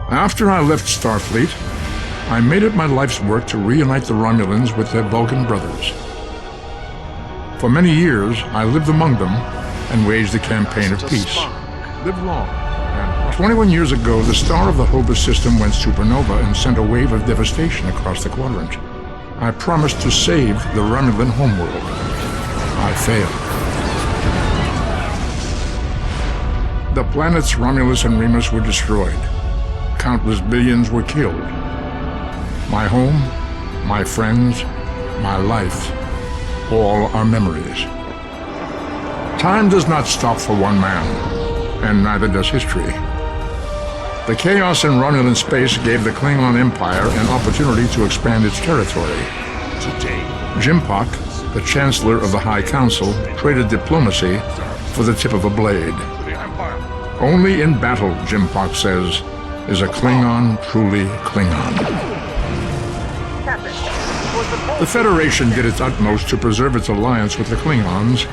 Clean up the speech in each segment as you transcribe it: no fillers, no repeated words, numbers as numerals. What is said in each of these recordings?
After I left Starfleet, I made it my life's work to reunite the Romulans with their Vulcan brothers. For many years, I lived among them and waged a campaign of peace. Live long. And 21 years ago, the star of the Hobus system went supernova and sent a wave of devastation across the quadrant. I promised to save the Romulan homeworld. I failed. The planets Romulus and Remus were destroyed. Countless billions were killed. My home, my friends, my life, all are memories. Time does not stop for one man, and neither does history. The chaos in Romulan space gave the Klingon Empire an opportunity to expand its territory. Today, Jimpak, the Chancellor of the High Council, traded diplomacy for the tip of a blade. the Empire. Only in battle, Jimpak says, is a Klingon truly Klingon. The Federation did its utmost to preserve its alliance with the Klingons,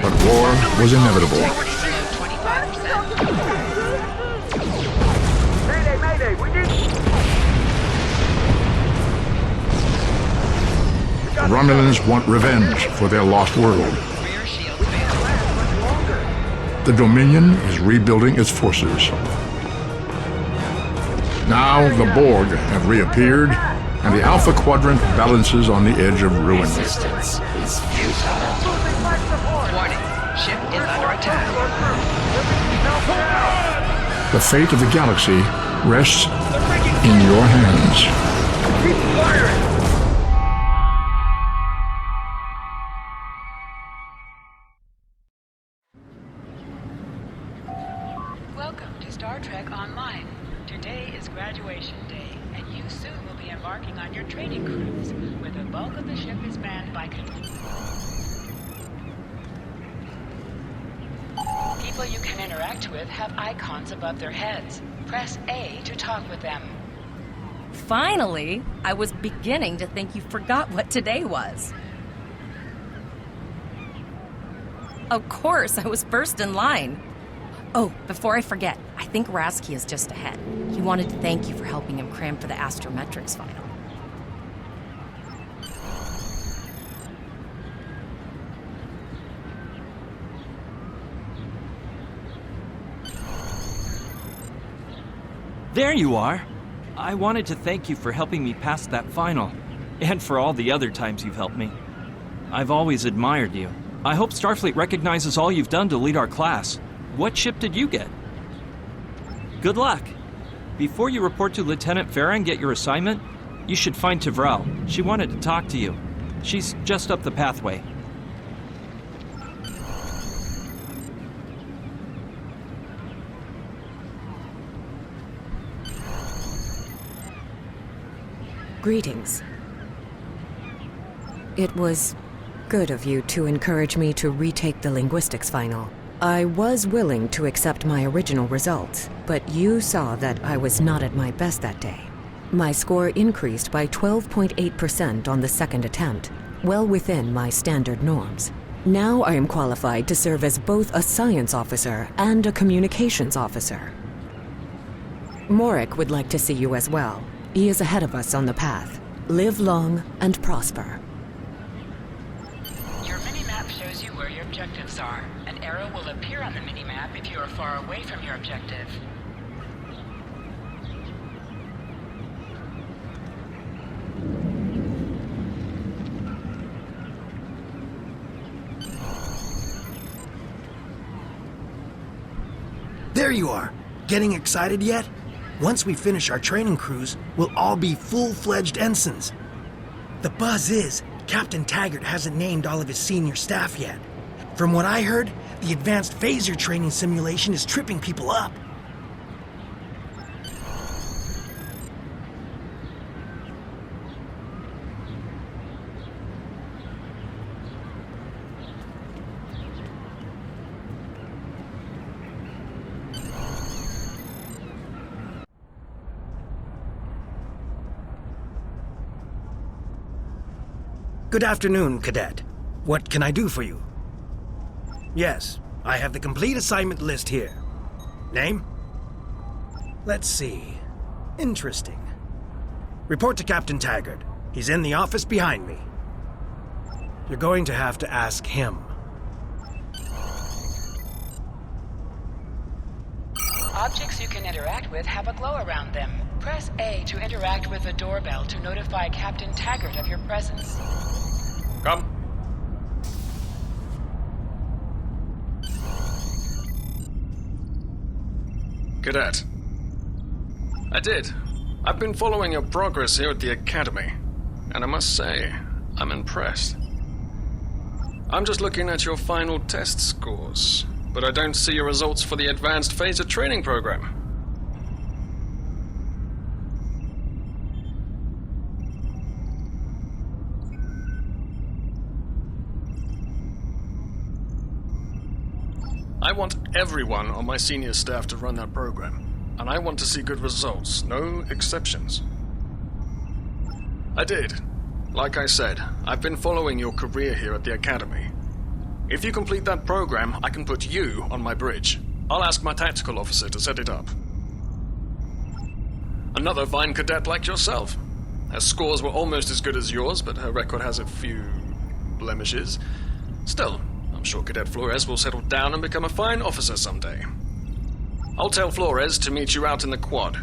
but war was inevitable. The Romulans want revenge for their lost world. The Dominion is rebuilding its forces. Now the Borg have reappeared, and the Alpha Quadrant balances on the edge of ruin. Resistance is futile. Warning, ship is under attack. The fate of the galaxy rests in your hands. Keep firing! Welcome to Star Trek Online. Today is graduation day, and you soon will be embarking on your training cruise, where the bulk of the ship is manned by people you can interact with have icons above their heads. Press A to talk with them. Finally! I was beginning to think you forgot what today was. Of course, I was first in line. Oh, before I forget, I think Rasky is just ahead. He wanted to thank you for helping him cram for the astrometrics final. There you are! I wanted to thank you for helping me pass that final, and for all the other times you've helped me. I've always admired you. I hope Starfleet recognizes all you've done to lead our class. What ship did you get? Good luck! Before you report to Lieutenant Farah and get your assignment, you should find Tavrel. She wanted to talk to you. She's just up the pathway. Greetings. It was good of you to encourage me to retake the linguistics final. I was willing to accept my original results, but you saw that I was not at my best that day. My score increased by 12.8% on the second attempt, well within my standard norms. Now I am qualified to serve as both a science officer and a communications officer. Morik would like to see you as well. He is ahead of us on the path. Live long and prosper. Your mini-map shows you where your objectives are. An arrow will appear on the mini-map if you are far away from your objective. There you are! Getting excited yet? Once we finish our training cruise, we'll all be full-fledged ensigns. The buzz is, Captain Taggart hasn't named all of his senior staff yet. From what I heard, the advanced phaser training simulation is tripping people up. Good afternoon, Cadet. What can I do for you? Yes, I have the complete assignment list here. Name? Let's see. Interesting. Report to Captain Taggart. He's in the office behind me. You're going to have to ask him. Objects you can interact with have a glow around them. Press A to interact with the doorbell to notify Captain Taggart of your presence. Come. Cadet. I did. I've been following your progress here at the Academy, and I must say, I'm impressed. I'm just looking at your final test scores, but I don't see your results for the Advanced Phaser Training Program. I want everyone on my senior staff to run that program, and I want to see good results, no exceptions. I did. Like I said, I've been following your career here at the Academy. If you complete that program, I can put you on my bridge. I'll ask my tactical officer to set it up. Another fine cadet like yourself. Her scores were almost as good as yours, but her record has a few blemishes. Still, I'm sure Cadet Flores will settle down and become a fine officer someday. I'll tell Flores to meet you out in the quad.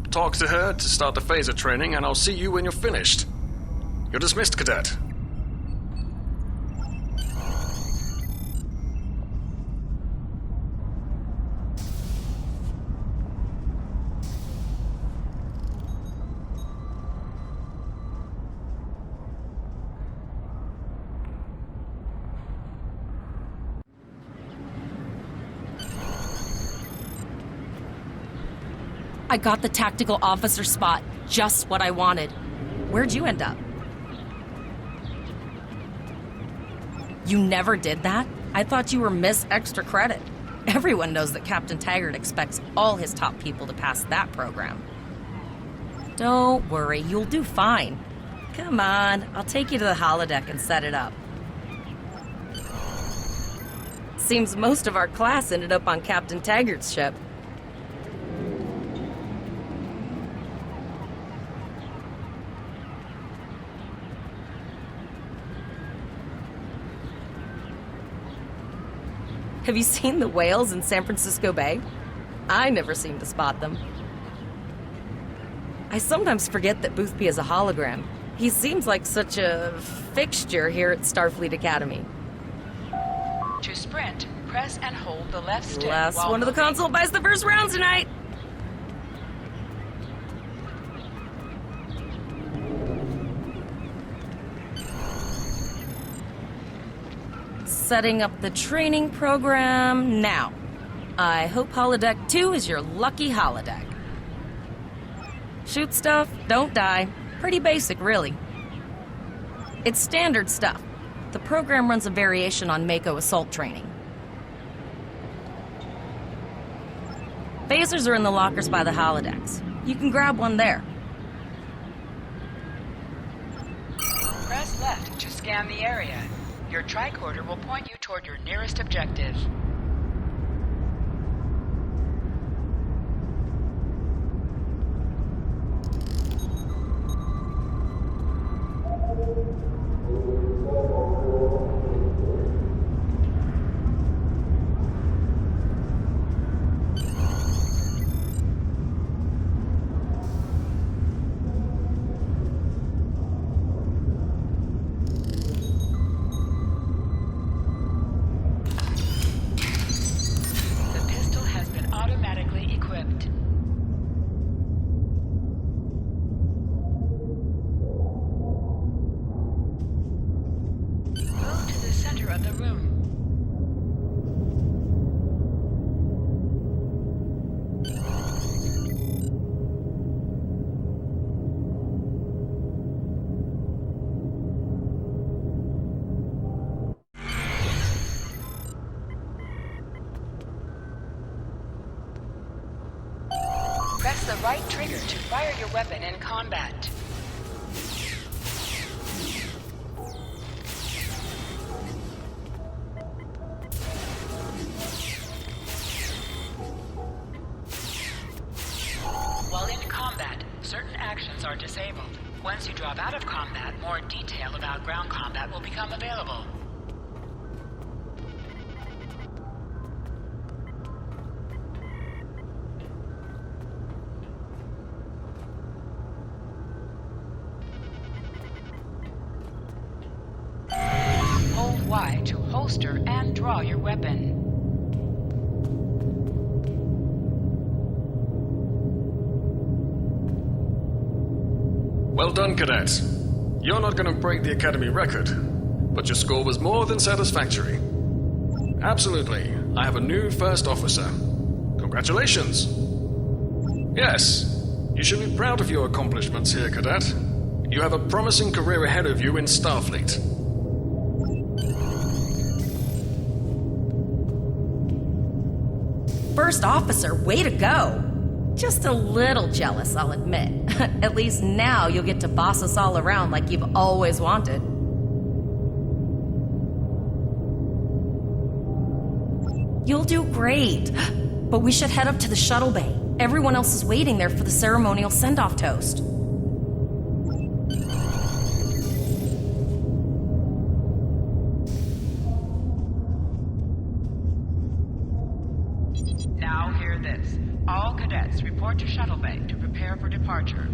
Talk to her to start the phaser training, and I'll see you when you're finished. You're dismissed, Cadet. I got the tactical officer spot. Just what I wanted. Where'd you end up? You never did that? I thought you were Miss Extra Credit. Everyone knows that Captain Taggart expects all his top people to pass that program. Don't worry, you'll do fine. Come on, I'll take you to the holodeck and set it up. Seems most of our class ended up on Captain Taggart's ship. Have you seen the whales in San Francisco Bay? I never seem to spot them. I sometimes forget that Boothby is a hologram. He seems like such a fixture here at Starfleet Academy. To sprint, press and hold the left stick. Last while one of the moving. console buys the first round tonight! Setting up the training program now. I hope Holodeck 2 is your lucky holodeck. Shoot stuff, don't die. Pretty basic, really. It's standard stuff. The program runs a variation on Mako assault training. Phasers are in the lockers by the holodecks. You can grab one there. Press left to scan the area. Your tricorder will point you toward your nearest objective. Press the right trigger to fire your weapon in combat. While in combat, actions are disabled. Once you drop out of combat, more detail about ground combat will become available. Hold Y to holster and draw your weapon. Well done, cadets. You're not going to break the Academy record, but your score was more than satisfactory. Absolutely. I have a new first officer. Congratulations. Yes, you should be proud of your accomplishments here, cadet. You have a promising career ahead of you in Starfleet. First officer, way to go! Just a little jealous, I'll admit. At least now you'll get to boss us all around like you've always wanted. You'll do great. But we should head up to the shuttle bay. Everyone else is waiting there for the ceremonial send-off toast. Now hear this. All cadets report to shuttle bay to prepare for departure.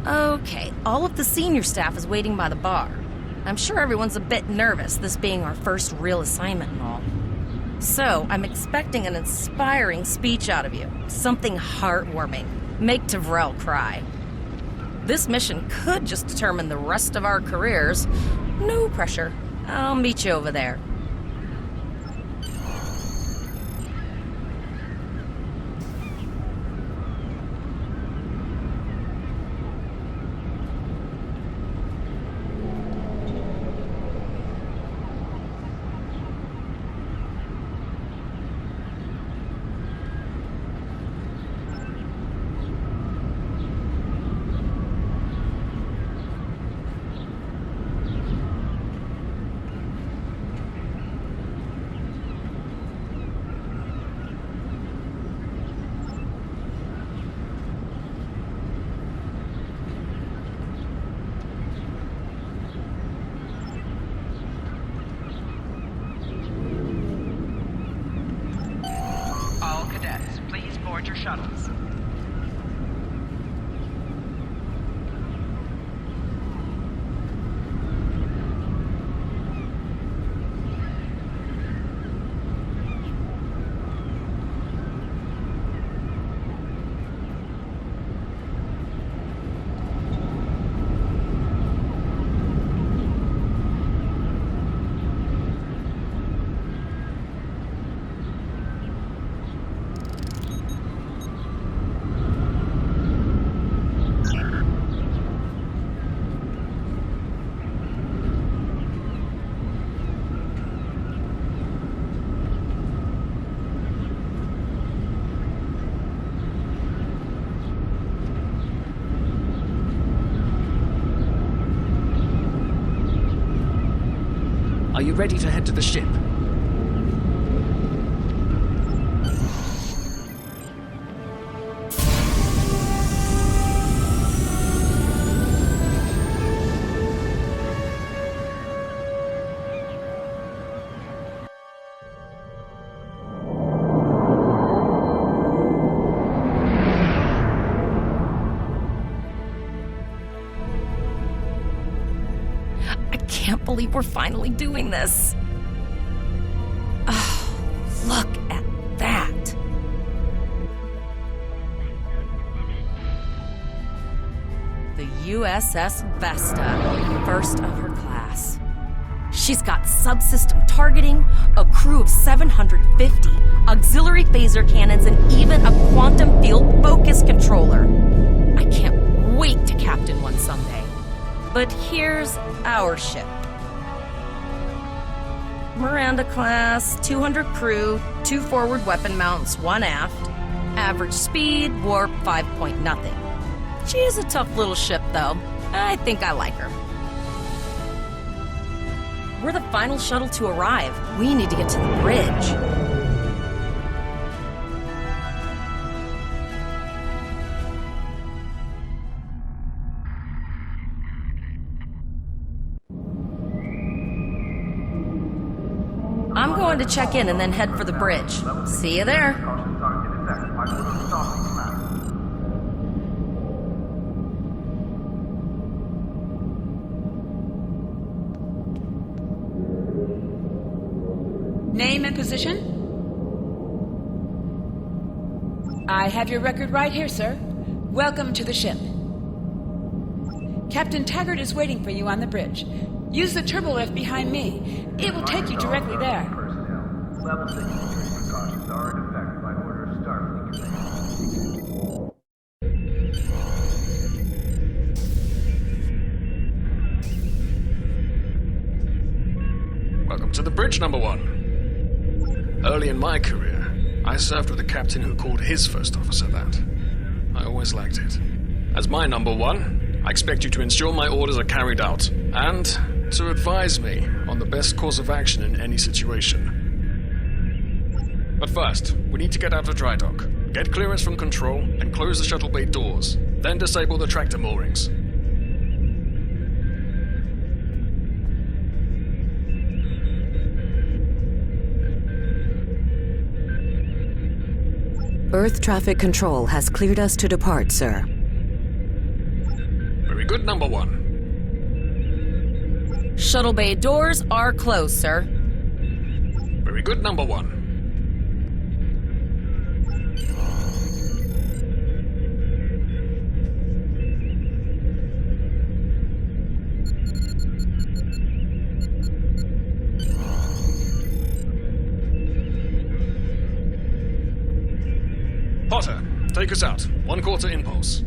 Okay, all of the senior staff is waiting by the bar. I'm sure everyone's a bit nervous, this being our first real assignment and all. So, I'm expecting an inspiring speech out of you. Something heartwarming. Make Tavrel cry. This mission could just determine the rest of our careers. No pressure. I'll meet you over there. Your shuttles. Are you ready to head to the ship? I can't believe we're finally doing this. Oh, look at that. The USS Vesta, first of her class. She's got subsystem targeting, a crew of 750, auxiliary phaser cannons, and even a quantum field focus controller. I can't wait to captain one someday. But here's our ship. Miranda class, 200 crew, 2 forward weapon mounts, 1 aft. Average speed, warp 5 point nothing. She is a tough little ship, though. I think I like her. We're the final shuttle to arrive. We need to get to the bridge. I'm going to check in and then head for the bridge. See you there. Name and position? I have your record right here, sir. Welcome to the ship. Captain Taggart is waiting for you on the bridge. Use the turbo lift behind me. It will take you directly there. Level 6 precautions are in effect by order of Starfleet Command. Welcome to the bridge, number 1. Early in my career, I served with a captain who called his first officer that. I always liked it. As my number 1, I expect you to ensure my orders are carried out, and to advise me on the best course of action in any situation. But first, we need to get out of dry dock, get clearance from control, and close the shuttle bay doors, then disable the tractor moorings. Earth traffic control has cleared us to depart, sir. Very good, number 1. Shuttle bay doors are closed, sir. Very good, number 1. Potter, take us out. 1/4 impulse.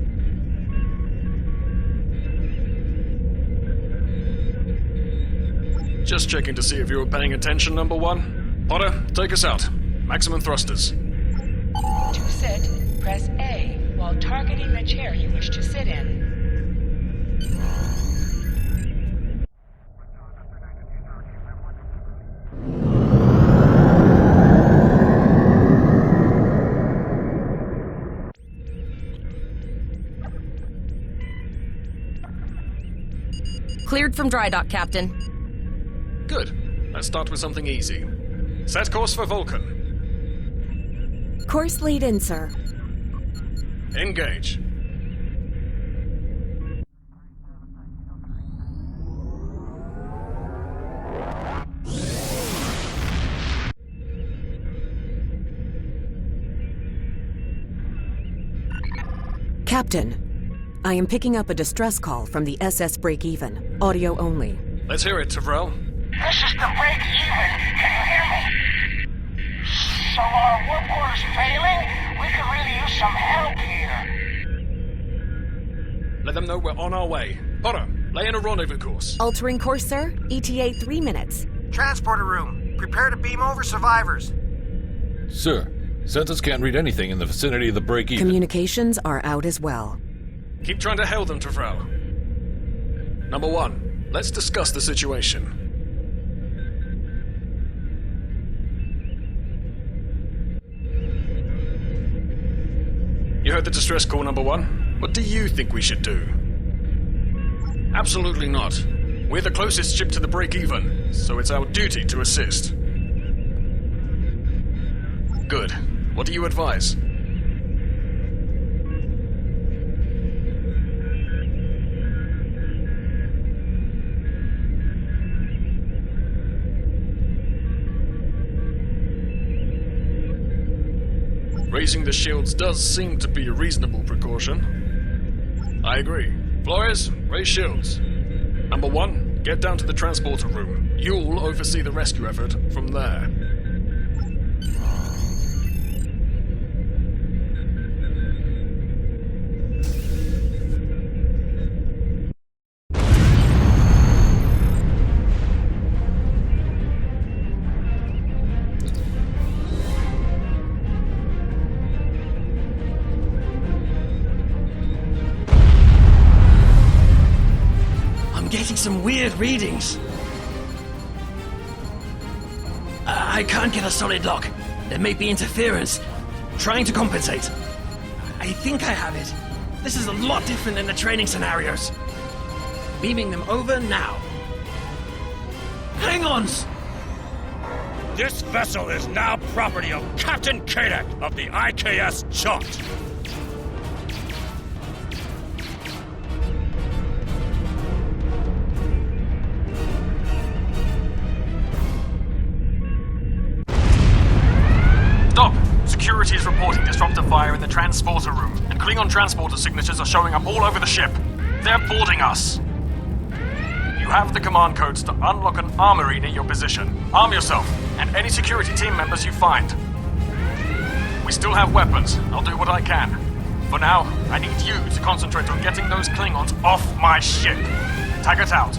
Just checking to see if you were paying attention, number 1. Potter, take us out. Maximum thrusters. To sit, press A while targeting the chair you wish to sit in. Cleared from dry dock, Captain. Good. Let's start with something easy. Set course for Vulcan. Course lead in, sir. Engage. Captain, I am picking up a distress call from the SS Break-Even. Audio only. Let's hear it, Tyrell. This is the break-even. Can you hear me? So our work order's failing? We could really use some help here. Let them know we're on our way. Potter, lay in a rendezvous course. Altering course, sir. ETA 3 minutes. Transporter room. Prepare to beam over survivors. Sir, sensors can't read anything in the vicinity of the break-even. Communications are out as well. Keep trying to hail them, Tyrell. Number 1, let's discuss the situation. You heard the distress call, number 1. What do you think we should do? Absolutely not. We're the closest ship to the break-even, so it's our duty to assist. Good. What do you advise? Raising the shields does seem to be a reasonable precaution. I agree. Flores, raise shields. Number 1, get down to the transporter room. You'll oversee the rescue effort from there. getting some weird readings. I can't get a solid lock. There may be interference. Trying to compensate. I think I have it. This is a lot different than the training scenarios. Beaming them over now. Hang-ons! This vessel is now property of Captain Kadek of the IKS Jaunt. Stop! Security is reporting disruptor fire in the transporter room, and Klingon transporter signatures are showing up all over the ship. They're boarding us. You have the command codes to unlock an armory near your position. Arm yourself, and any security team members you find. We still have weapons. I'll do what I can. For now, I need you to concentrate on getting those Klingons off my ship. Taggart out.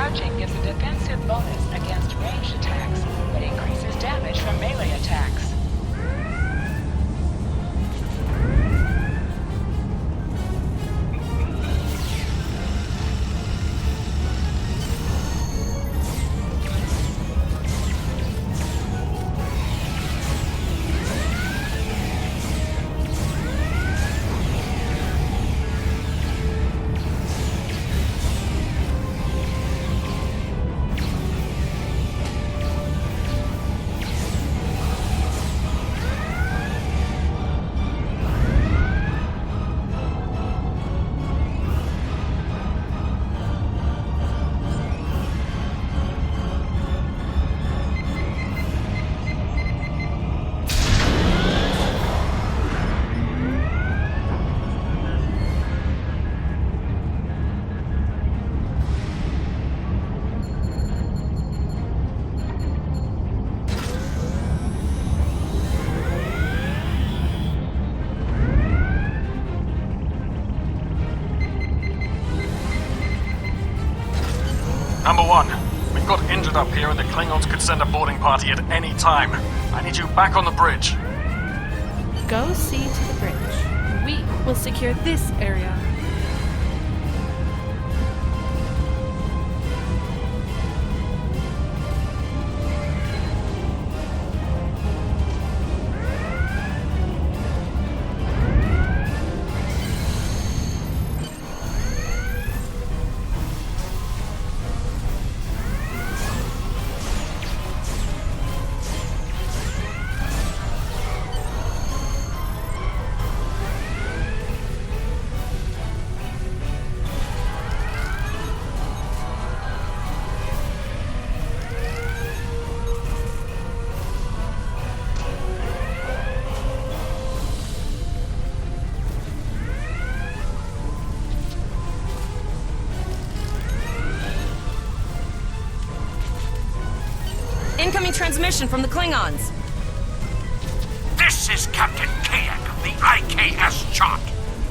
Crouching gives a defensive bonus against ranged attacks, but increases damage from melee attacks. Number one, we've got injured up here and the Klingons could send a boarding party at any time. I need you back on the bridge. Go see to the bridge. We will secure this area. Incoming transmission from the Klingons. This is Captain Kayak of the IKS Chot.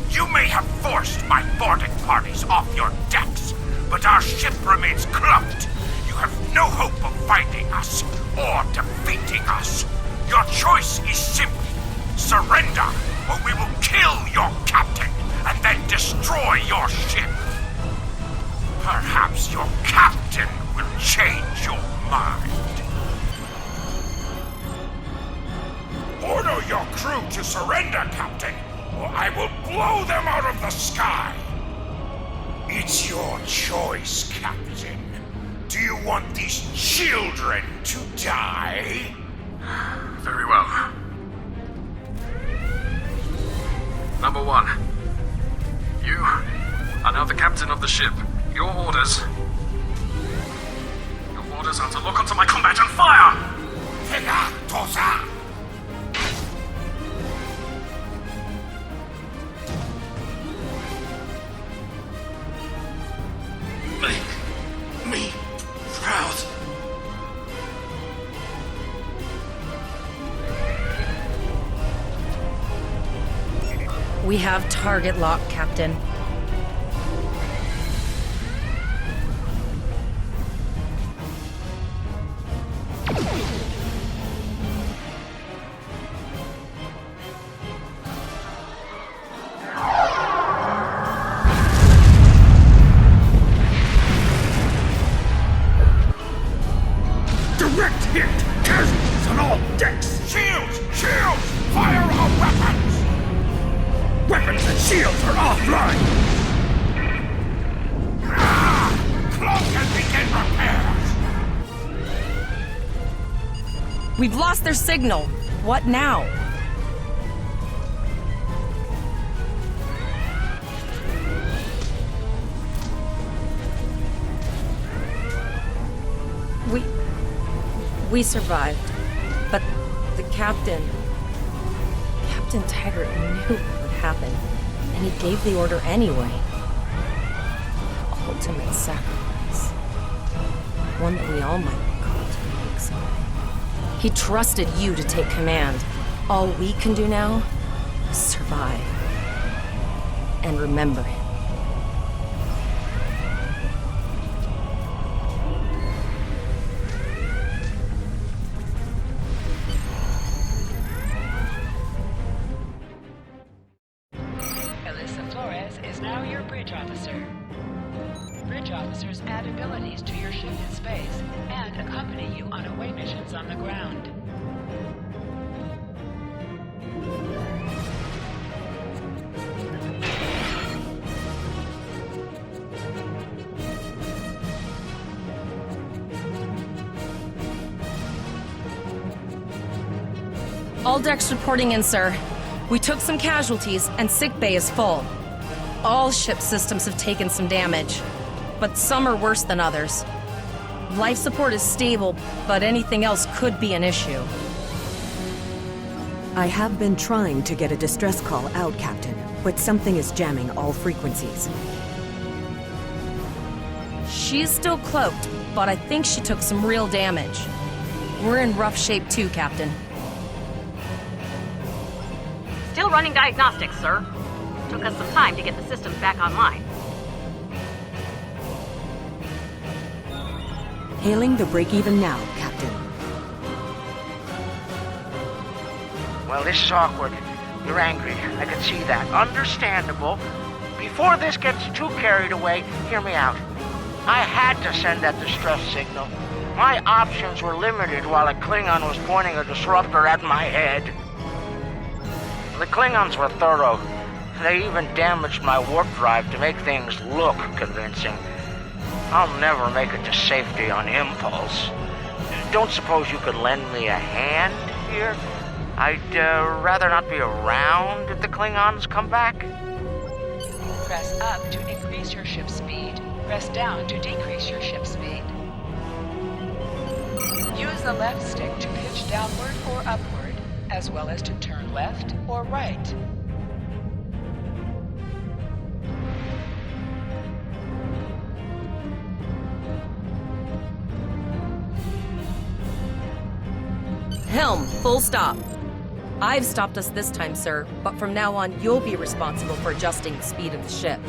You may have forced my boarding parties off your decks, but our ship remains clumped. You have no hope of finding us or defeating us. Your choice is simple. Surrender, or we will kill your captain and then destroy your ship. Perhaps your captain will change your mind. Order your crew to surrender, Captain, or I will blow them out of the sky. It's your choice, Captain. Do you want these children to die? Very well. Number one, you are now the captain of the ship. Your orders are to lock onto my combat and fire! Tega Tosa! Make me proud. We have target lock, Captain. Direct hit! Casualties on all decks! Shields! Shields! Fire all weapons! Weapons and shields are offline! Cloak and begin repairs! We've lost their signal. What now? We survived, but the Captain Taggart knew what would happen, and he gave the order anyway. The ultimate sacrifice. One that we all might be called to make someday. He trusted you to take command. All we can do now is survive. And remember him. bridge officers add abilities to your ship in space and accompany you on away missions on the ground. All decks reporting in, sir. We took some casualties, and sickbay is full. All ship systems have taken some damage, but some are worse than others. Life support is stable, but anything else could be an issue. I have been trying to get a distress call out, Captain, but something is jamming all frequencies. She's still cloaked, but I think she took some real damage. We're in rough shape too, Captain. Still running diagnostics, sir. Took us some time to get the systems back online. Hailing the break-even now, Captain. Well, this is awkward. You're angry. I can see that. Understandable. Before this gets too carried away, hear me out. I had to send that distress signal. My options were limited while a Klingon was pointing a disruptor at my head. The Klingons were thorough. They even damaged my warp drive to make things look convincing. I'll never make it to safety on impulse. Don't suppose you could lend me a hand here? I'd rather not be around if the Klingons come back. Press up to increase your ship's speed. Press down to decrease your ship's speed. Use the left stick to pitch downward or upward, as well as to turn left or right. Helm, full stop. I've stopped us this time, sir, but from now on, you'll be responsible for adjusting the speed of the ship.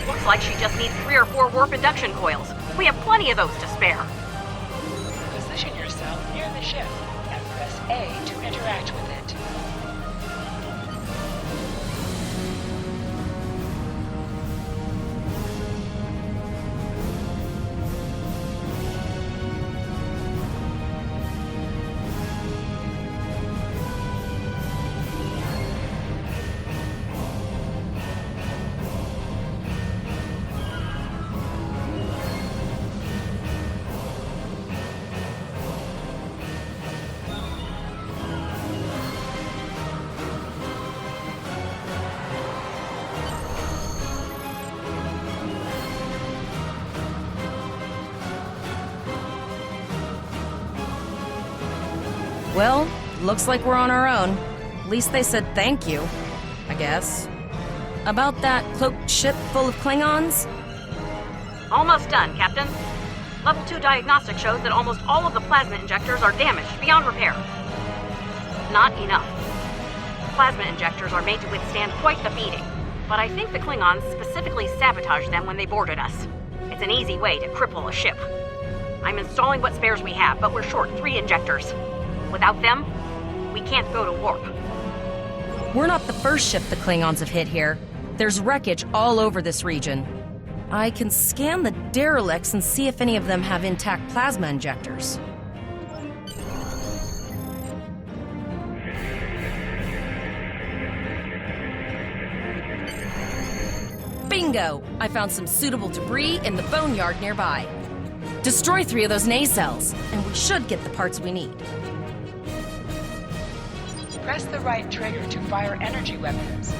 Looks like she just needs 3 or 4 warp induction coils. We have plenty of those to spare. Position yourself near the ship and press A to interact with it. Well, looks like we're on our own. At least they said thank you, I guess. About that cloaked ship full of Klingons? Almost done, Captain. Level 2 diagnostic shows that almost all of the plasma injectors are damaged beyond repair. Not enough. Plasma injectors are made to withstand quite the beating, but I think the Klingons specifically sabotaged them when they boarded us. It's an easy way to cripple a ship. I'm installing what spares we have, but we're short 3 injectors. Without them, we can't go to warp. We're not the first ship the Klingons have hit here. There's wreckage all over this region. I can scan the derelicts and see if any of them have intact plasma injectors. Bingo! I found some suitable debris in the boneyard nearby. Destroy 3 of those nacelles, and we should get the parts we need. Press the right trigger to fire energy weapons. An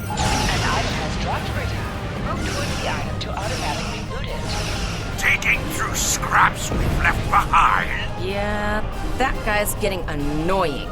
item has dropped right now. Move towards the item to automatically loot it. Digging through scraps we've left behind. Yeah, that guy's getting annoying.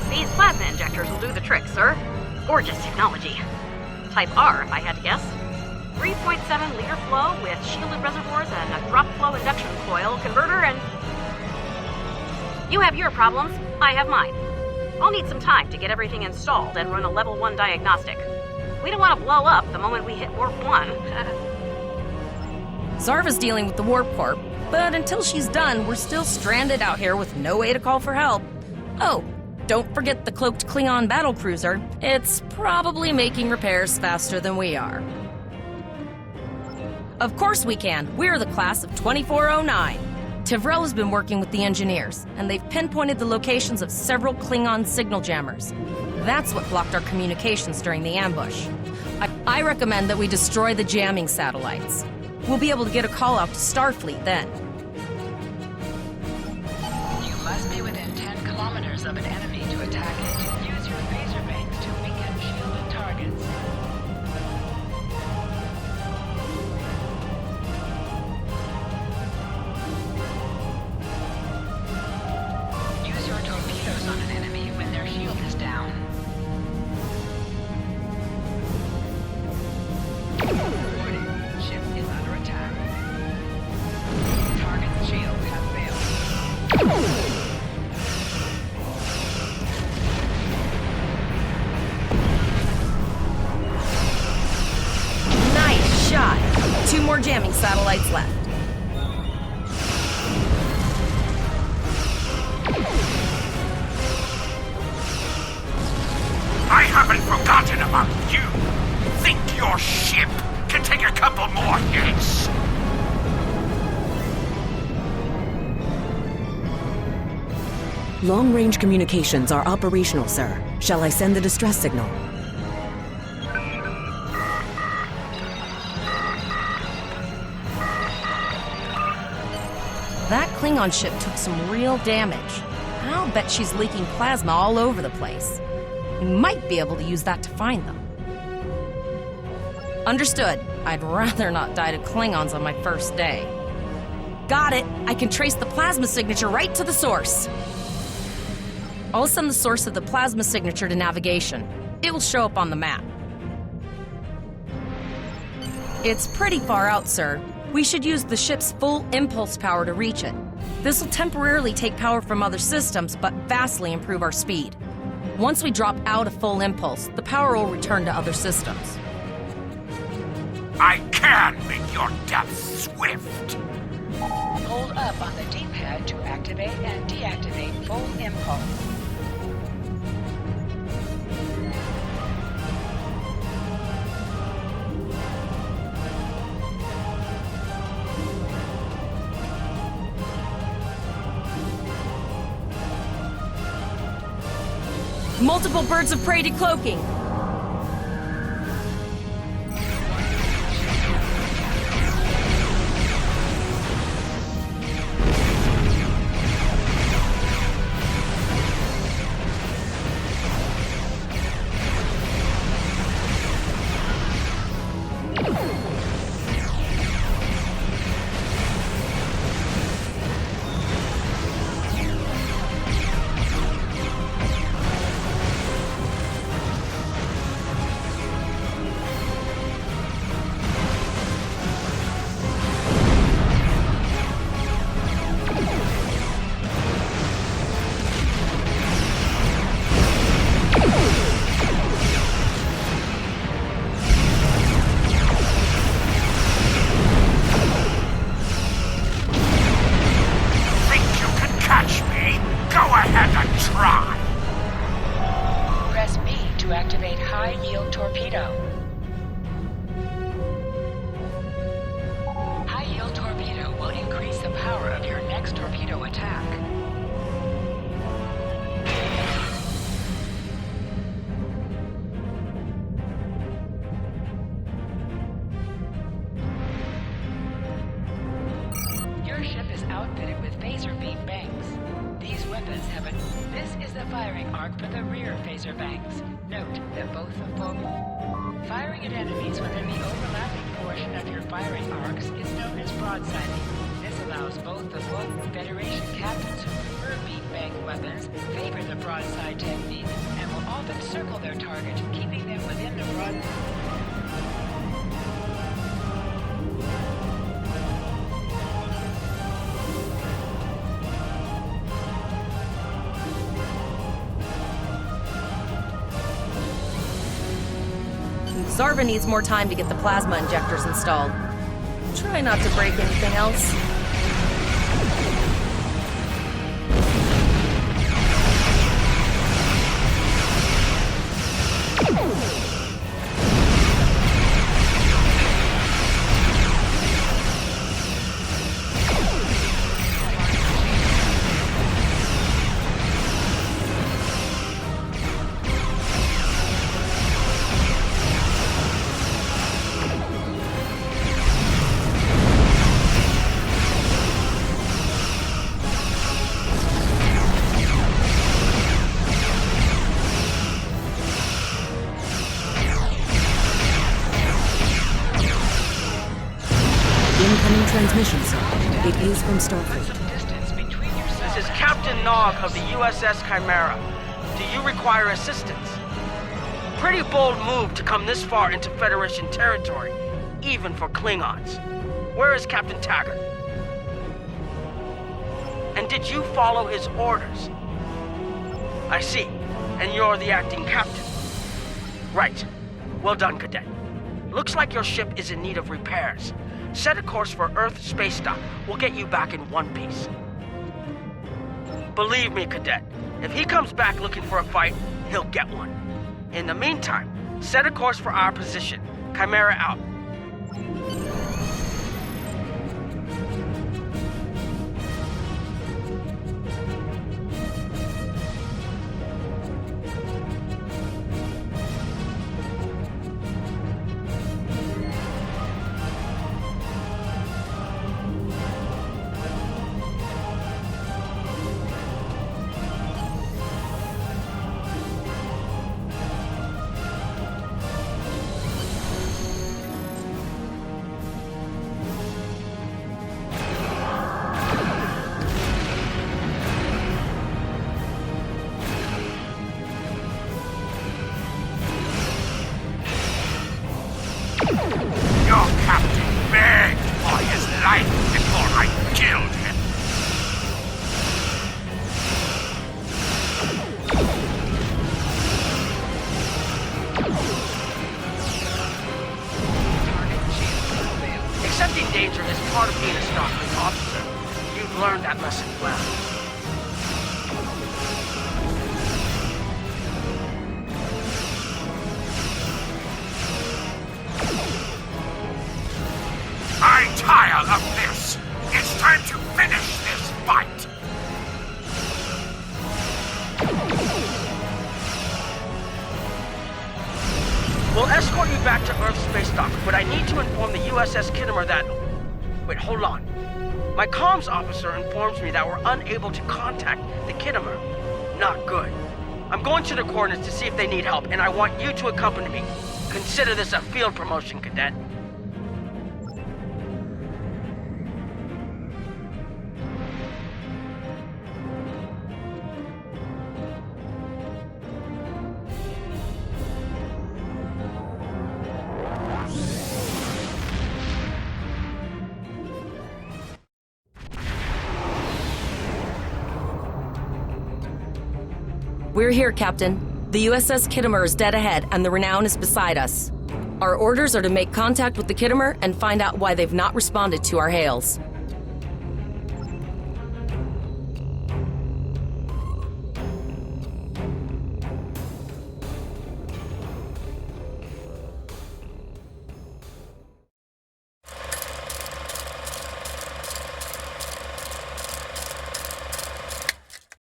These plasma injectors will do the trick, sir. Gorgeous technology. Type R, if I had to guess. 3.7 liter flow with shielded reservoirs and a drop flow induction coil converter and... You have your problems, I have mine. I'll need some time to get everything installed and run a level 1 diagnostic. We don't want to blow up the moment we hit warp 1. Zarva's dealing with the warp core, but until she's done, we're still stranded out here with no way to call for help. Oh, don't forget the cloaked Klingon battlecruiser. It's probably making repairs faster than we are. Of course we can. We're the class of 2409. Tivrel has been working with the engineers, and they've pinpointed the locations of several Klingon signal jammers. That's what blocked our communications during the ambush. I recommend that we destroy the jamming satellites. We'll be able to get a call out to Starfleet then. You must be within 10 kilometers of an enemy to attack it. Use your phaser bangs to weaken shielded targets. Use your torpedoes on an enemy when their shield is down. Warning, ship is under attack. Target shield has failed. Nice shot. 2 more jamming satellites left. I haven't forgotten about you. Think your ship can take a couple more hits? Long-range communications are operational, sir. Shall I send the distress signal? That Klingon ship took some real damage. I'll bet she's leaking plasma all over the place. We might be able to use that to find them. Understood. I'd rather not die to Klingons on my first day. Got it. I can trace the plasma signature right to the source. I'll send the source of the plasma signature to navigation. It will show up on the map. It's pretty far out, sir. We should use the ship's full impulse power to reach it. This will temporarily take power from other systems, but vastly improve our speed. Once we drop out of full impulse, the power will return to other systems. I can make your death swift. Hold up on the D-pad to activate and deactivate full impulse. Multiple birds of prey decloaking. Outfitted with phaser beam banks. These weapons have a... This is the firing arc for the rear phaser banks. Note that both the full... Firing at enemies within the overlapping portion of your firing arcs is known as broadsiding. This allows both the full Federation captains who prefer beam bank weapons favor the broadside technique and will often circle their target, keeping them within the broad... Zarva needs more time to get the plasma injectors installed. Try not to break anything else. Incoming transmission, sir. It is from Starfleet. This is Captain Nog of the USS Chimera. Do you require assistance? Pretty bold move to come this far into Federation territory, even for Klingons. Where is Captain Taggart? And did you follow his orders? I see. And you're the acting captain. Right. Well done, Cadet. Looks like your ship is in need of repairs. Set a course for Earth space dock. We'll get you back in one piece. Believe me, Cadet, if he comes back looking for a fight, he'll get one. In the meantime, set a course for our position. Chimera out. back to Earth space dock, but I need to inform the USS Kittimer that... Wait, hold on. My comms officer informs me that we're unable to contact the Kittimer. Not good. I'm going to the coordinates to see if they need help, and I want you to accompany me. Consider this a field promotion, Cadet. We're here, Captain. The USS Kittimer is dead ahead, and the Renown is beside us. Our orders are to make contact with the Kittimer and find out why they've not responded to our hails.